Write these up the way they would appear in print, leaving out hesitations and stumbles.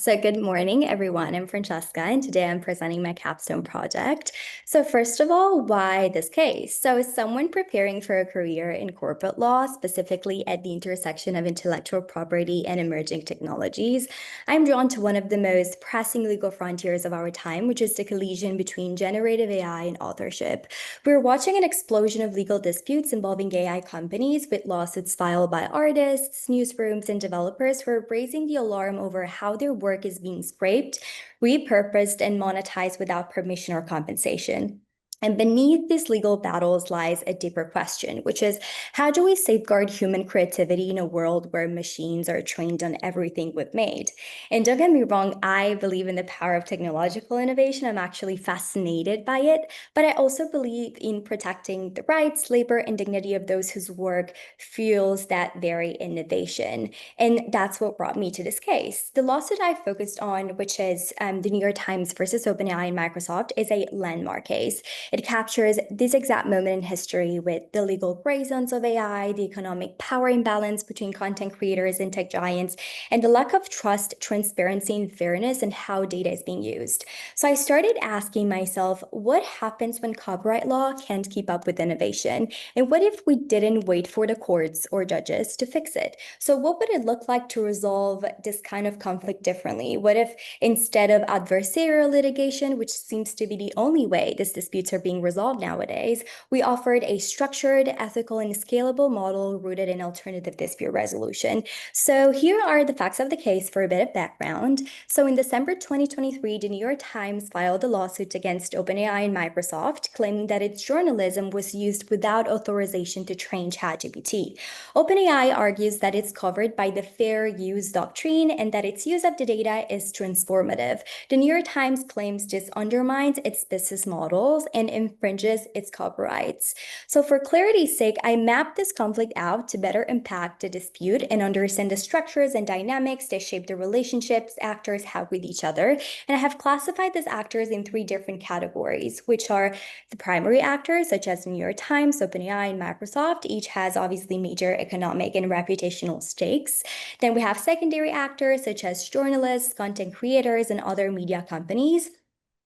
So good morning, everyone. I'm Francesca, and today I'm presenting my capstone project. So first of all, why this case? So as someone preparing for a career in corporate law, specifically at the intersection of intellectual property and emerging technologies, I'm drawn to one of the most pressing legal frontiers of our time, which is the collision between generative AI and authorship. We're watching an explosion of legal disputes involving AI companies, with lawsuits filed by artists, newsrooms, and developers who are raising the alarm over how their work is being scraped, repurposed, and monetized without permission or compensation. And beneath these legal battles lies a deeper question, which is, how do we safeguard human creativity in a world where machines are trained on everything we've made? And don't get me wrong, I believe in the power of technological innovation. I'm actually fascinated by it, but I also believe in protecting the rights, labor, and dignity of those whose work fuels that very innovation. And that's what brought me to this case. The lawsuit I focused on, which is the New York Times versus OpenAI and Microsoft, is a landmark case. It captures this exact moment in history with the legal gray zones of AI, the economic power imbalance between content creators and tech giants, and the lack of trust, transparency, and fairness in how data is being used. So I started asking myself, what happens when copyright law can't keep up with innovation? And what if we didn't wait for the courts or judges to fix it? So what would it look like to resolve this kind of conflict differently? What if instead of adversarial litigation, which seems to be the only way these disputes are being resolved nowadays, we offered a structured, ethical, and scalable model rooted in alternative dispute resolution? So here are the facts of the case for a bit of background. So in December 2023, the New York Times filed a lawsuit against OpenAI and Microsoft, claiming that its journalism was used without authorization to train ChatGPT. OpenAI argues that it's covered by the fair use doctrine and that its use of the data is transformative. The New York Times claims this undermines its business models and infringes its copyrights. So for clarity's sake, I mapped this conflict out to better impact the dispute and understand the structures and dynamics that shape the relationships actors have with each other. And I have classified these actors in three different categories, which are the primary actors, such as the New York Times, OpenAI, and Microsoft. Each has obviously major economic and reputational stakes. Then we have secondary actors, such as journalists, content creators, and other media companies.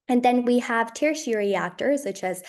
And then we have tertiary actors, such as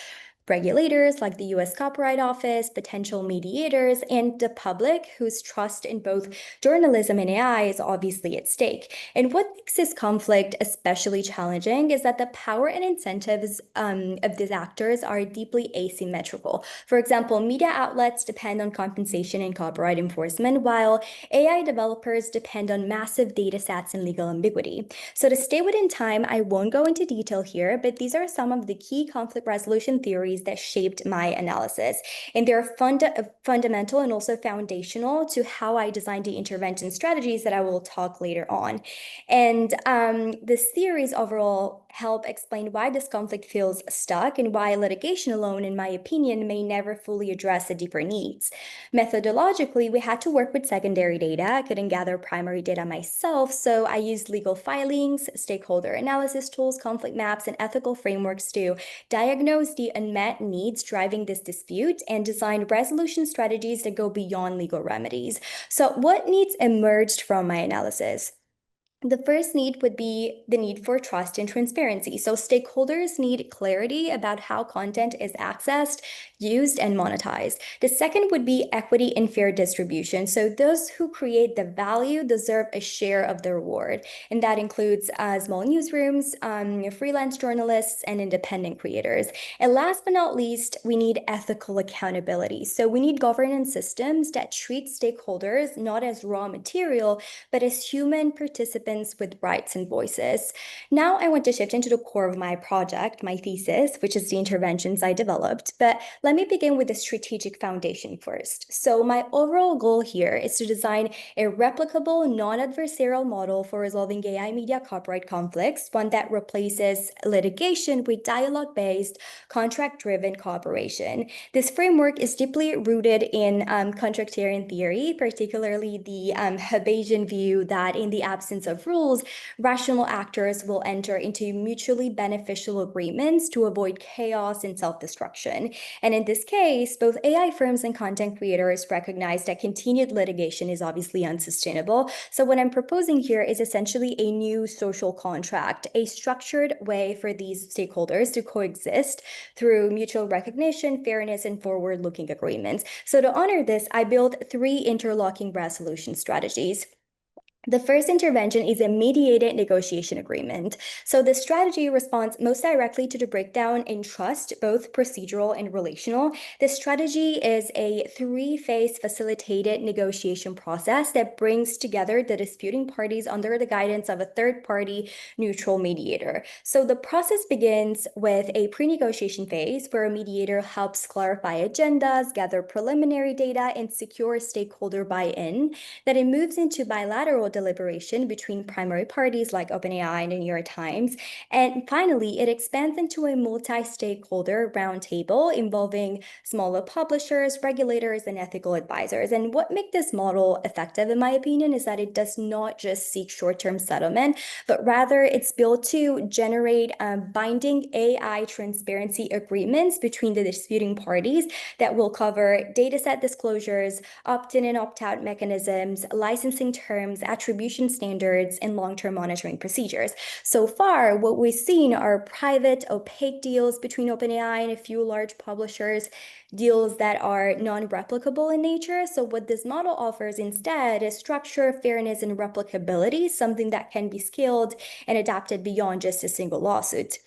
regulators like the US Copyright Office, potential mediators, and the public, whose trust in both journalism and AI is obviously at stake. And what makes this conflict especially challenging is that the power and incentives of these actors are deeply asymmetrical. For example, media outlets depend on compensation and copyright enforcement, while AI developers depend on massive data sets and legal ambiguity. So to stay within time, I won't go into detail here, but these are some of the key conflict resolution theories that shaped my analysis. And they're fundamental and also foundational to how I designed the intervention strategies that I will talk later on. And these theories overall help explain why this conflict feels stuck and why litigation alone, in my opinion, may never fully address the deeper needs. Methodologically, we had to work with secondary data. I couldn't gather primary data myself, so I used legal filings, stakeholder analysis tools, conflict maps, and ethical frameworks to diagnose the unmet needs driving this dispute and design resolution strategies that go beyond legal remedies. So what needs emerged from my analysis? The first need would be the need for trust and transparency. So stakeholders need clarity about how content is accessed, used, and monetized. The second would be equity and fair distribution. So those who create the value deserve a share of the reward. And that includes small newsrooms, freelance journalists, and independent creators. And last but not least, we need ethical accountability. So we need governance systems that treat stakeholders not as raw material, but as human participants with rights and voices. Now I want to shift into the core of my project, my thesis, which is the interventions I developed. But let me begin with the strategic foundation first. So my overall goal here is to design a replicable, non-adversarial model for resolving AI media copyright conflicts, one that replaces litigation with dialogue-based, contract-driven cooperation. This framework is deeply rooted in contractarian theory, particularly the Hobbesian view that in the absence of of rules, rational actors will enter into mutually beneficial agreements to avoid chaos and self-destruction. And in this case, both AI firms and content creators recognize that continued litigation is obviously unsustainable. So what I'm proposing here is essentially a new social contract, a structured way for these stakeholders to coexist through mutual recognition, fairness, and forward-looking agreements. So to honor this, I built three interlocking resolution strategies. The first intervention is a mediated negotiation agreement. So the strategy responds most directly to the breakdown in trust, both procedural and relational. The strategy is a three-phase facilitated negotiation process that brings together the disputing parties under the guidance of a third-party neutral mediator. So the process begins with a pre-negotiation phase where a mediator helps clarify agendas, gather preliminary data, and secure stakeholder buy-in. Then it moves into bilateral deliberation between primary parties like OpenAI and the New York Times. And finally, it expands into a multi-stakeholder roundtable involving smaller publishers, regulators, and ethical advisors. And what makes this model effective, in my opinion, is that it does not just seek short-term settlement, but rather it's built to generate binding AI transparency agreements between the disputing parties that will cover dataset disclosures, opt-in and opt-out mechanisms, licensing terms, attribution standards, and long-term monitoring procedures. So far, what we've seen are private, opaque deals between OpenAI and a few large publishers, deals that are non-replicable in nature. So what this model offers instead is structure, fairness, and replicability, something that can be scaled and adapted beyond just a single lawsuit.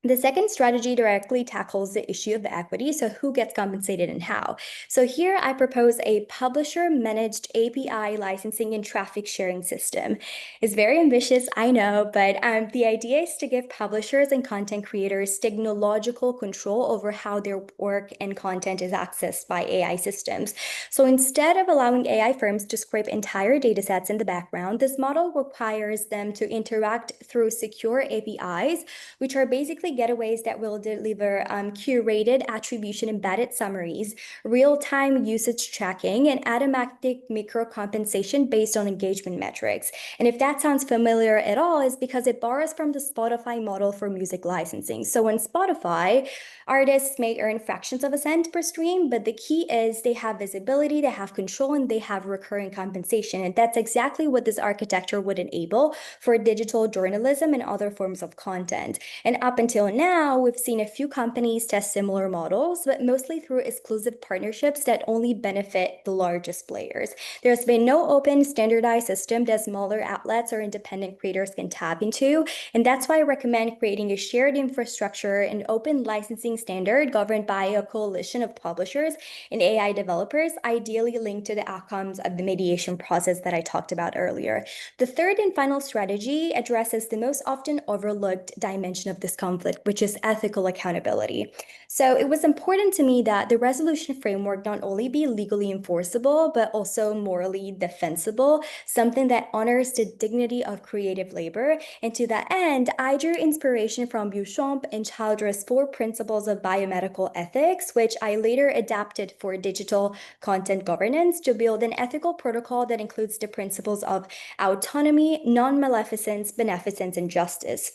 The second strategy directly tackles the issue of the equity, so who gets compensated and how. So here I propose a publisher-managed API licensing and traffic sharing system. It's very ambitious, I know, but the idea is to give publishers and content creators technological control over how their work and content is accessed by AI systems. So instead of allowing AI firms to scrape entire datasets in the background, this model requires them to interact through secure APIs, which are basically getaways that will deliver curated attribution embedded summaries, real-time usage tracking, and automatic micro compensation based on engagement metrics. And if that sounds familiar at all, it's because it borrows from the Spotify model for music licensing. So on Spotify, artists may earn fractions of a cent per stream, but the key is they have visibility, they have control, and they have recurring compensation. And that's exactly what this architecture would enable for digital journalism and other forms of content. And up until now, we've seen a few companies test similar models, but mostly through exclusive partnerships that only benefit the largest players. There's been no open standardized system that smaller outlets or independent creators can tap into, and that's why I recommend creating a shared infrastructure and open licensing standard governed by a coalition of publishers and AI developers, ideally linked to the outcomes of the mediation process that I talked about earlier. The third and final strategy addresses the most often overlooked dimension of this conflict, which is ethical accountability. So it was important to me that the resolution framework not only be legally enforceable, but also morally defensible, something that honors the dignity of creative labor. And to that end, I drew inspiration from Beauchamp and Childress' four principles of biomedical ethics, which I later adapted for digital content governance to build an ethical protocol that includes the principles of autonomy, non-maleficence, beneficence, and justice.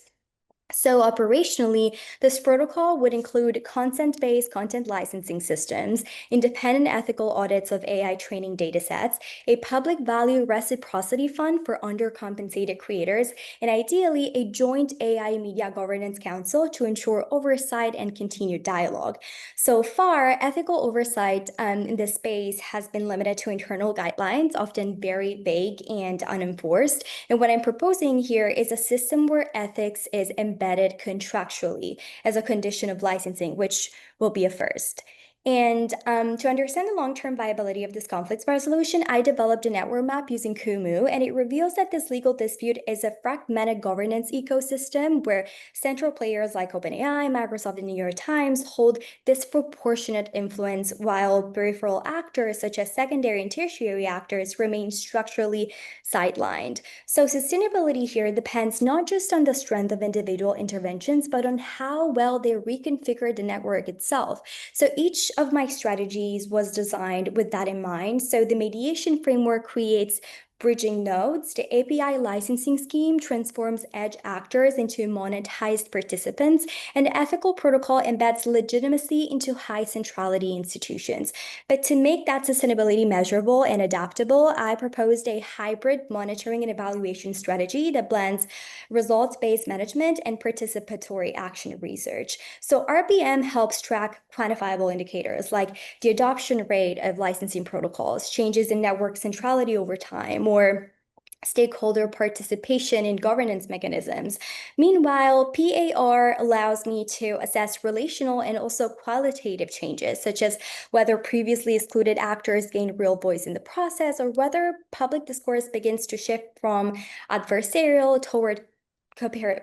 So operationally, this protocol would include consent-based content licensing systems, independent ethical audits of AI training datasets, a public value reciprocity fund for undercompensated creators, and ideally a joint AI media governance council to ensure oversight and continued dialogue. So far, ethical oversight in this space has been limited to internal guidelines, often very vague and unenforced. And what I'm proposing here is a system where ethics is embedded contractually as a condition of licensing, which will be a first. And to understand the long-term viability of this conflict resolution, I developed a network map using Kumu, and it reveals that this legal dispute is a fragmented governance ecosystem where central players like OpenAI, Microsoft, and New York Times hold disproportionate influence, while peripheral actors such as secondary and tertiary actors remain structurally sidelined. So sustainability here depends not just on the strength of individual interventions, but on how well they reconfigure the network itself. So each of my strategies was designed with that in mind. So the mediation framework creates bridging nodes, the API licensing scheme transforms edge actors into monetized participants, and the ethical protocol embeds legitimacy into high centrality institutions. But to make that sustainability measurable and adaptable, I proposed a hybrid monitoring and evaluation strategy that blends results-based management and participatory action research. So RBM helps track quantifiable indicators like the adoption rate of licensing protocols, changes in network centrality over time, or stakeholder participation in governance mechanisms. Meanwhile, PAR allows me to assess relational and also qualitative changes, such as whether previously excluded actors gain real voice in the process or whether public discourse begins to shift from adversarial toward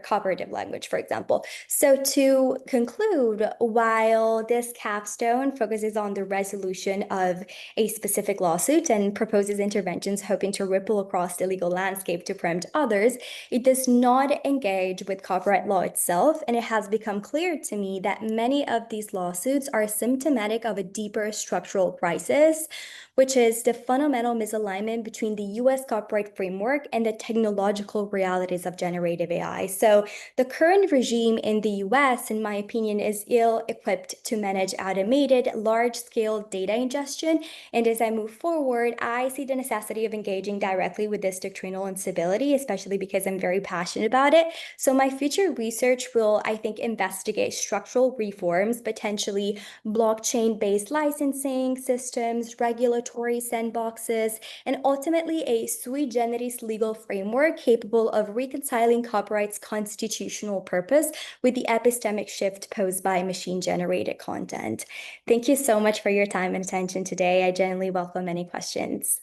cooperative language, for example. So to conclude, while this capstone focuses on the resolution of a specific lawsuit and proposes interventions hoping to ripple across the legal landscape to preempt others, it does not engage with copyright law itself, and it has become clear to me that many of these lawsuits are symptomatic of a deeper structural crisis, which is the fundamental misalignment between the US copyright framework and the technological realities of generative AI. So the current regime in the US, in my opinion, is ill-equipped to manage automated, large-scale data ingestion. And as I move forward, I see the necessity of engaging directly with this doctrinal instability, especially because I'm very passionate about it. So my future research will, I think, investigate structural reforms, potentially blockchain-based licensing systems, regulatory sandboxes, and ultimately a sui generis legal framework capable of reconciling copyright's constitutional purpose with the epistemic shift posed by machine-generated content. Thank you so much for your time and attention today. I genuinely welcome any questions.